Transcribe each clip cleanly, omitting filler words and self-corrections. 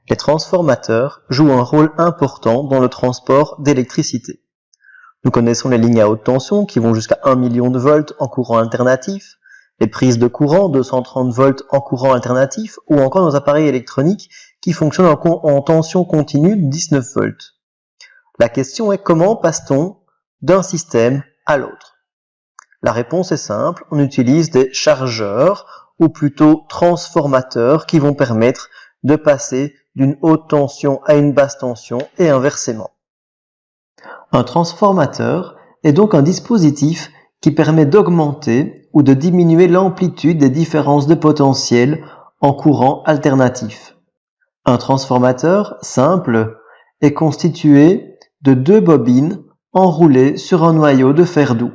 Les transformateurs jouent un rôle important dans le transport d'électricité. Nous connaissons les lignes à haute tension qui vont jusqu'à 1 million de volts en courant alternatif, les prises de courant 230 volts en courant alternatif ou encore nos appareils électroniques qui fonctionnent en tension continue de 19 volts. La question est comment passe-t-on d'un système à l'autre? La réponse est simple, on utilise des chargeurs ou plutôt transformateurs qui vont permettre de passer d'une haute tension à une basse tension et inversement. Un transformateur est donc un dispositif qui permet d'augmenter ou de diminuer l'amplitude des différences de potentiel en courant alternatif. Un transformateur simple est constitué de deux bobines enroulées sur un noyau de fer doux.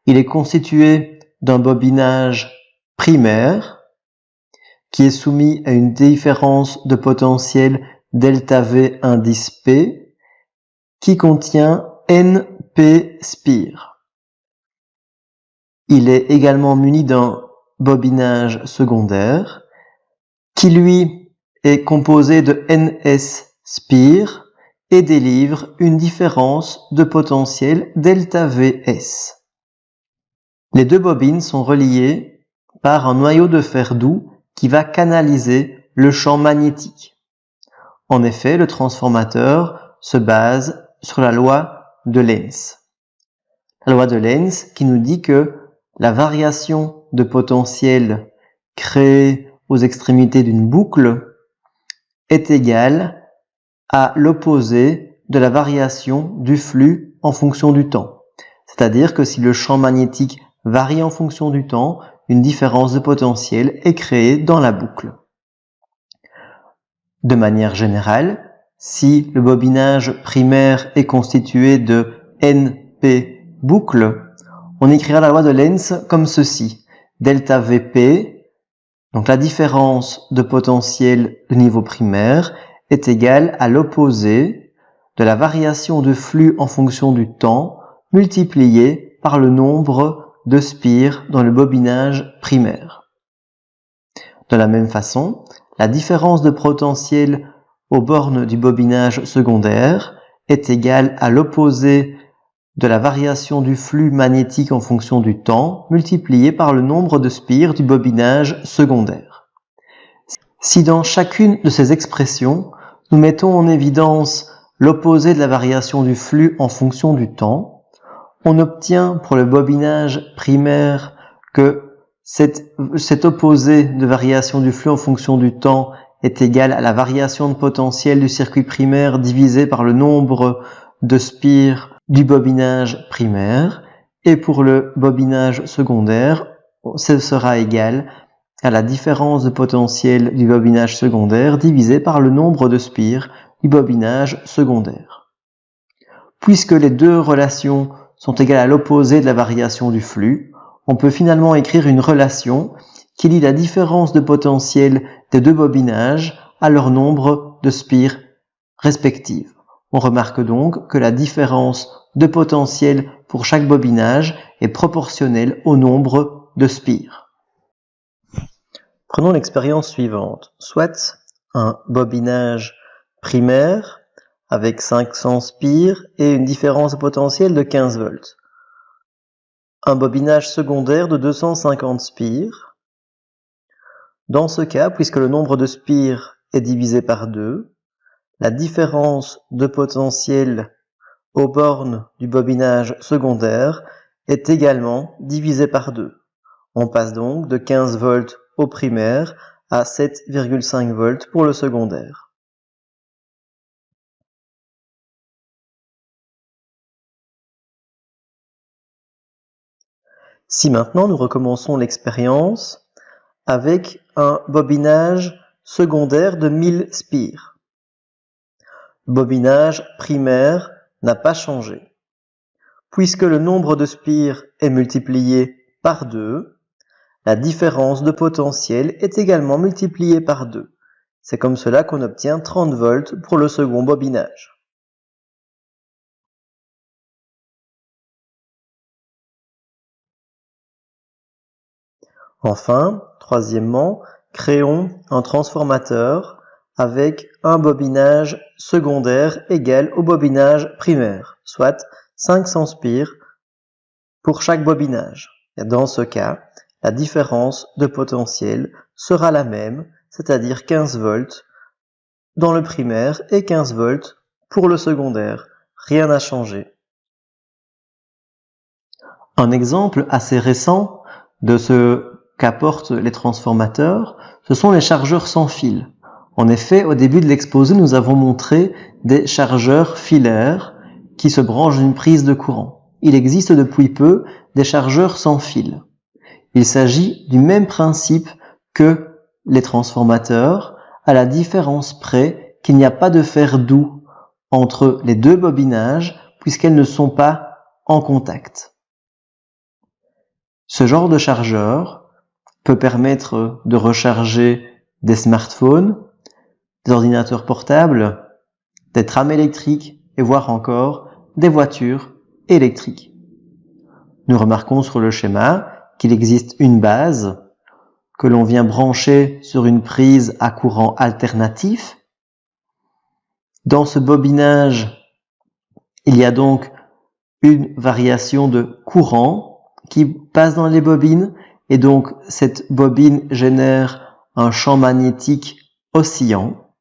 Il est constitué d'un bobinage primaire qui est soumis à une différence de potentiel ΔV indice P qui contient NP spire. Il est également muni d'un bobinage secondaire qui lui est composé de NS spire et délivre une différence de potentiel ΔVS. Les deux bobines sont reliées par un noyau de fer doux qui va canaliser le champ magnétique. En effet, le transformateur se base sur la loi de Lenz. La loi de Lenz qui nous dit que la variation de potentiel créée aux extrémités d'une boucle est égale à l'opposé de la variation du flux en fonction du temps. C'est-à-dire que si le champ magnétique varie en fonction du temps, une différence de potentiel est créée dans la boucle. De manière générale, si le bobinage primaire est constitué de NP boucles, on écrira la loi de Lenz comme ceci. ΔVP, donc la différence de potentiel de niveau primaire, est égale à l'opposé de la variation de flux en fonction du temps multiplié par le nombre de spires dans le bobinage primaire. De la même façon, la différence de potentiel aux bornes du bobinage secondaire est égale à l'opposé de la variation du flux magnétique en fonction du temps multiplié par le nombre de spires du bobinage secondaire. Si dans chacune de ces expressions, nous mettons en évidence l'opposé de la variation du flux en fonction du temps, on obtient pour le bobinage primaire que cet opposé de variation du flux en fonction du temps est égal à la variation de potentiel du circuit primaire divisé par le nombre de spires du bobinage primaire, et pour le bobinage secondaire, ce sera égal à la différence de potentiel du bobinage secondaire divisé par le nombre de spires du bobinage secondaire. Puisque les deux relations sont égales à l'opposé de la variation du flux, on peut finalement écrire une relation qui lie la différence de potentiel des deux bobinages à leur nombre de spires respectives. On remarque donc que la différence de potentiel pour chaque bobinage est proportionnelle au nombre de spires. Prenons l'expérience suivante. Soit un bobinage primaire avec 500 spires et une différence de potentiel de 15 volts. Un bobinage secondaire de 250 spires. Dans ce cas, puisque le nombre de spires est divisé par 2, la différence de potentiel aux bornes du bobinage secondaire est également divisée par 2. On passe donc de 15 volts au primaire à 7,5 volts pour le secondaire. Si maintenant nous recommençons l'expérience avec un bobinage secondaire de 1000 spires. Le bobinage primaire n'a pas changé. Puisque le nombre de spires est multiplié par 2, la différence de potentiel est également multipliée par 2. C'est comme cela qu'on obtient 30 volts pour le second bobinage. Enfin, troisièmement, créons un transformateur avec un bobinage secondaire égal au bobinage primaire, soit 500 spires pour chaque bobinage. Et dans ce cas, la différence de potentiel sera la même, c'est-à-dire 15 volts dans le primaire et 15 volts pour le secondaire. Rien n'a changé. Un exemple assez récent de ce qu'apportent les transformateurs, ce sont les chargeurs sans fil. En effet, au début de l'exposé, nous avons montré des chargeurs filaires qui se branchent d'une prise de courant. Il existe depuis peu des chargeurs sans fil. Il s'agit du même principe que les transformateurs, à la différence près qu'il n'y a pas de fer doux entre les deux bobinages puisqu'elles ne sont pas en contact. Ce genre de chargeur peut permettre de recharger des smartphones, des ordinateurs portables, des trams électriques et voire encore des voitures électriques. Nous remarquons sur le schéma qu'il existe une base que l'on vient brancher sur une prise à courant alternatif. Dans ce bobinage, il y a donc une variation de courant qui passe dans les bobines et donc cette bobine génère un champ magnétique oscillant.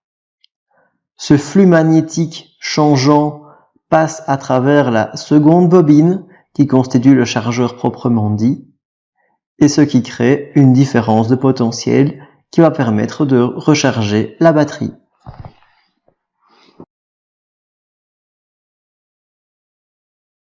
Ce flux magnétique changeant passe à travers la seconde bobine qui constitue le chargeur proprement dit et ce qui crée une différence de potentiel qui va permettre de recharger la batterie.